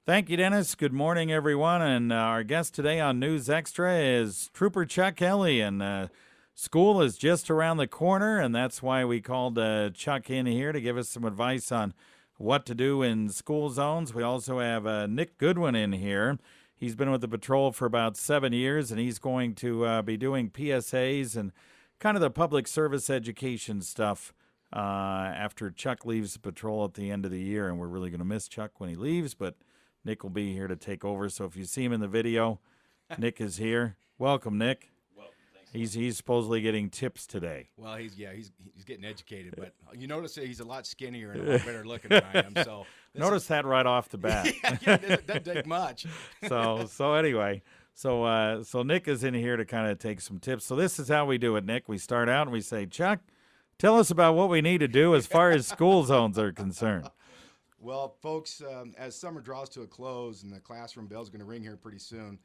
Thank you, Dennis. Good morning, everyone. And our guest today on News Extra is Trooper Chuck Elley. And school is just around the corner, and that's why we called Chuck in here to give us some advice on what to do in school zones. We also have Nick Goodwin in here. He's been with the patrol for about 7 years, and he's going to be doing PSAs and kind of the public service education stuff after Chuck leaves the patrol at the end of the year. And we're really going to miss Chuck when he leaves, but Nick will be here to take over. So if you see him in the video, Nick is here. Welcome, Nick. Well, thanks. He's supposedly getting tips today. Well, he's getting educated, but you notice that he's a lot skinnier and a lot better looking than I am. So Notice that right off the bat. it doesn't take much. So anyway, so Nick is in here to kind of take some tips. So this is how we do it, Nick. We start out and we say, Chuck, tell us about what we need to do as far as school zones are concerned. Well, folks, as summer draws to a close and the classroom bell's going to ring here pretty soon,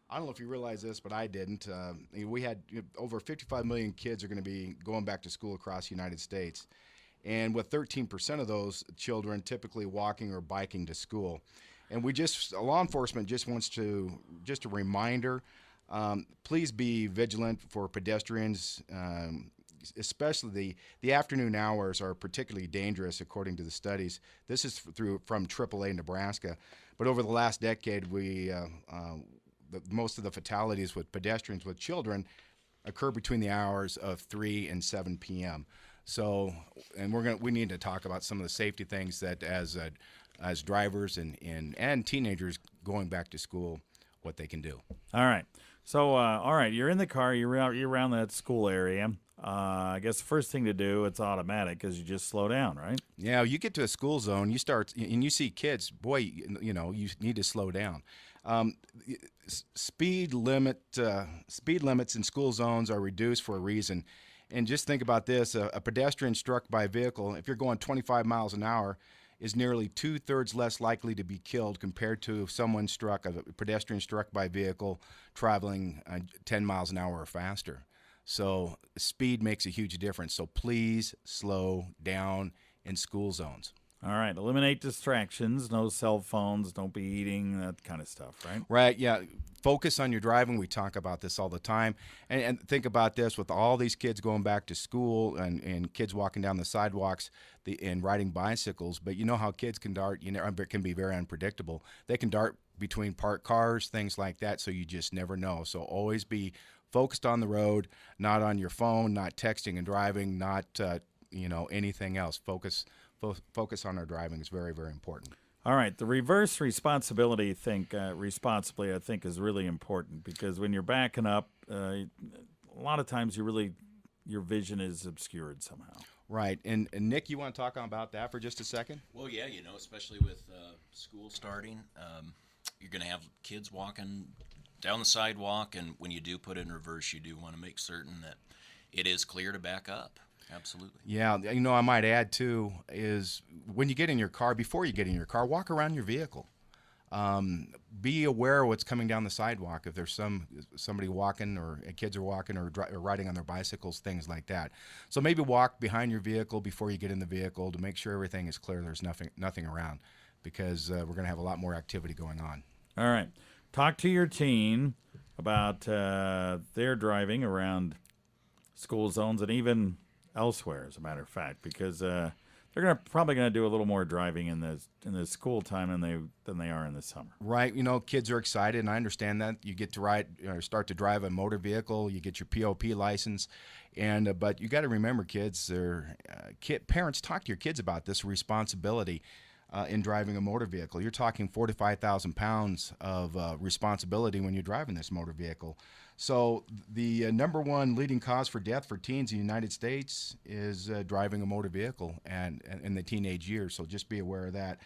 I don't know if you realize this, but I didn't. We had over 55 million kids are going to be going back to school across the United States. And with 13% of those children typically walking or biking to school. And law enforcement just a reminder, please be vigilant for pedestrians, especially the afternoon hours are particularly dangerous according to the studies. This is from AAA Nebraska. But over the last decade, most of the fatalities with pedestrians with children occur between the hours of 3 and 7 p.m. So, and we need to talk about some of the safety things that as drivers and teenagers going back to school, what they can do. All right. So, all right, you're in the car, you're around that school area. I guess the first thing to do, it's automatic, is you just slow down, right? Yeah, you get to a school zone, you start, and you see kids, boy, you need to slow down. Speed limits in school zones are reduced for a reason. And just think about this, a pedestrian struck by a vehicle, if you're going 25 miles an hour, is nearly 2/3 less likely to be killed compared to a pedestrian struck by a vehicle traveling 10 miles an hour or faster. So speed makes a huge difference. So please slow down in school zones. All right. Eliminate distractions, no cell phones, don't be eating, that kind of stuff, right? Right, yeah. Focus on your driving. We talk about this all the time. And think about this, with all these kids going back to school and kids walking down the sidewalks and riding bicycles, but you know how kids can dart, it can be very unpredictable. They can dart between parked cars, things like that, so you just never know. So always be focused on the road, not on your phone, not texting and driving, not anything else. Focus on our driving is very, very important. All right, the reverse responsibility responsibly, I think, is really important, because when you're backing up, a lot of times your vision is obscured somehow. Right, and Nick, you want to talk about that for just a second? Well, yeah, especially with school starting, you're going to have kids walking down the sidewalk, and when you do put in reverse, you do want to make certain that it is clear to back up. Absolutely. Yeah, I might add too is when you get in your car, before you get in your car, walk around your vehicle. Be aware of what's coming down the sidewalk. If there's somebody walking, or kids are walking or riding on their bicycles, things like that. So maybe walk behind your vehicle before you get in the vehicle to make sure everything is clear. There's nothing around, because we're going to have a lot more activity going on. All right. Talk to your teen about their driving around school zones and even elsewhere, as a matter of fact, because they're probably going to do a little more driving in the school time than they are in the summer. Right. Kids are excited, and I understand that. You get to start to drive a motor vehicle, you get your POP license, and but you got to remember, kids, parents, talk to your kids about this responsibility in driving a motor vehicle. You're talking 4,000 to 5,000 pounds of responsibility when you're driving this motor vehicle. So the number one leading cause for death for teens in the United States is driving a motor vehicle and in the teenage years. So just be aware of that.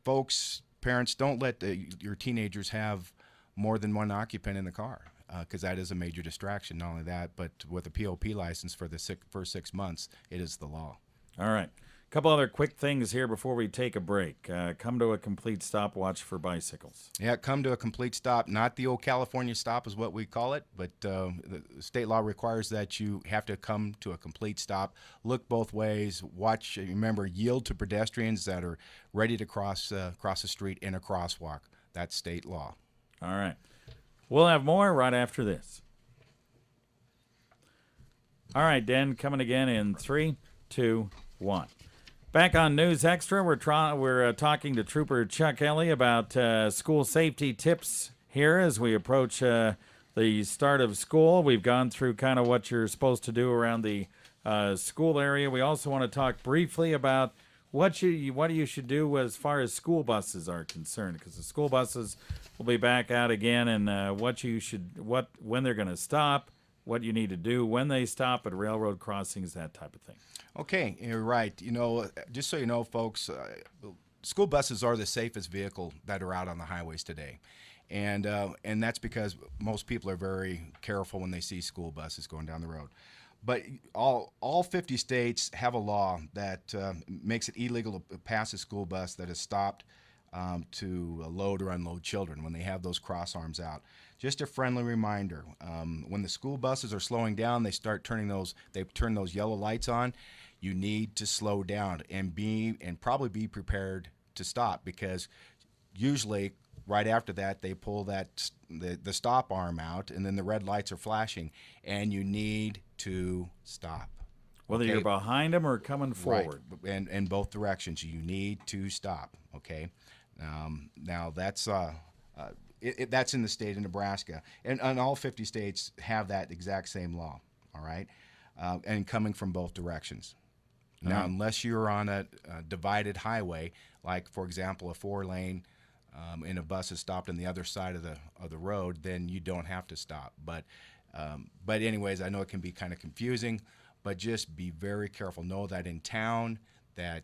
Folks, parents, don't let your teenagers have more than one occupant in the car, because that is a major distraction. Not only that, but with a POP license for the first 6 months, it is the law. All right. couple other quick things here before we take a break. Come to a complete stopwatch for bicycles. Yeah, come to a complete stop. Not the old California stop is what we call it, but the state law requires that you have to come to a complete stop. Look both ways. Watch. Remember, yield to pedestrians that are ready to cross the street in a crosswalk. That's state law. All right. We'll have more right after this. All right, Dan, coming again in 3, 2, 1. Back on News Extra, we're talking to Trooper Chuck Elley about school safety tips here as we approach the start of school. We've gone through kind of what you're supposed to do around the school area. We also want to talk briefly about what you should do as far as school buses are concerned, because the school buses will be back out again, and when they're going to stop, what you need to do when they stop at railroad crossings, that type of thing. Okay, you're right. Just so you know, folks, school buses are the safest vehicle that are out on the highways today. And that's because most people are very careful when they see school buses going down the road. But all 50 states have a law that makes it illegal to pass a school bus that is stopped to load or unload children when they have those cross arms out. Just a friendly reminder, when the school buses are slowing down, they turn those yellow lights on. You need to slow down and probably be prepared to stop, because usually right after that they pull the stop arm out, and then the red lights are flashing, and you need to stop. Whether you're behind them or coming forward. Right, in both directions, you need to stop. Okay, now that's that's in the state of Nebraska, and all 50 states have that exact same law. All right, and coming from both directions. Now, unless you're on a divided highway, like for example a 4-lane, and a bus is stopped on the other side of the road, then you don't have to stop. But anyways, I know it can be kind of confusing, but just be very careful. Know that in town that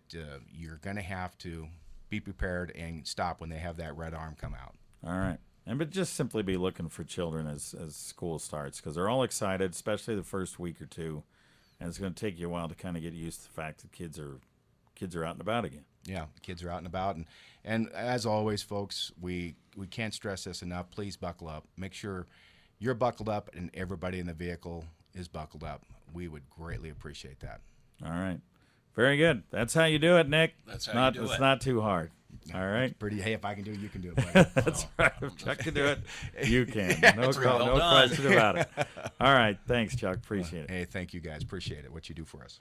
you're going to have to be prepared and stop when they have that red arm come out. All right. But just simply be looking for children as school starts, because they're all excited, especially the first week or two. And it's going to take you a while to kind of get used to the fact that kids are out and about again. Yeah, the kids are out and about. And as always, folks, we can't stress this enough. Please buckle up. Make sure you're buckled up and everybody in the vehicle is buckled up. We would greatly appreciate that. All right. Very good. That's how you do it, Nick. That's how you do it. It's not too hard. All right. Hey, if I can do it, you can do it, buddy. That's right. If Chuck can do it, you can. No well question about it. All right. Thanks, Chuck. Appreciate it. Hey, thank you guys. Appreciate it, what you do for us.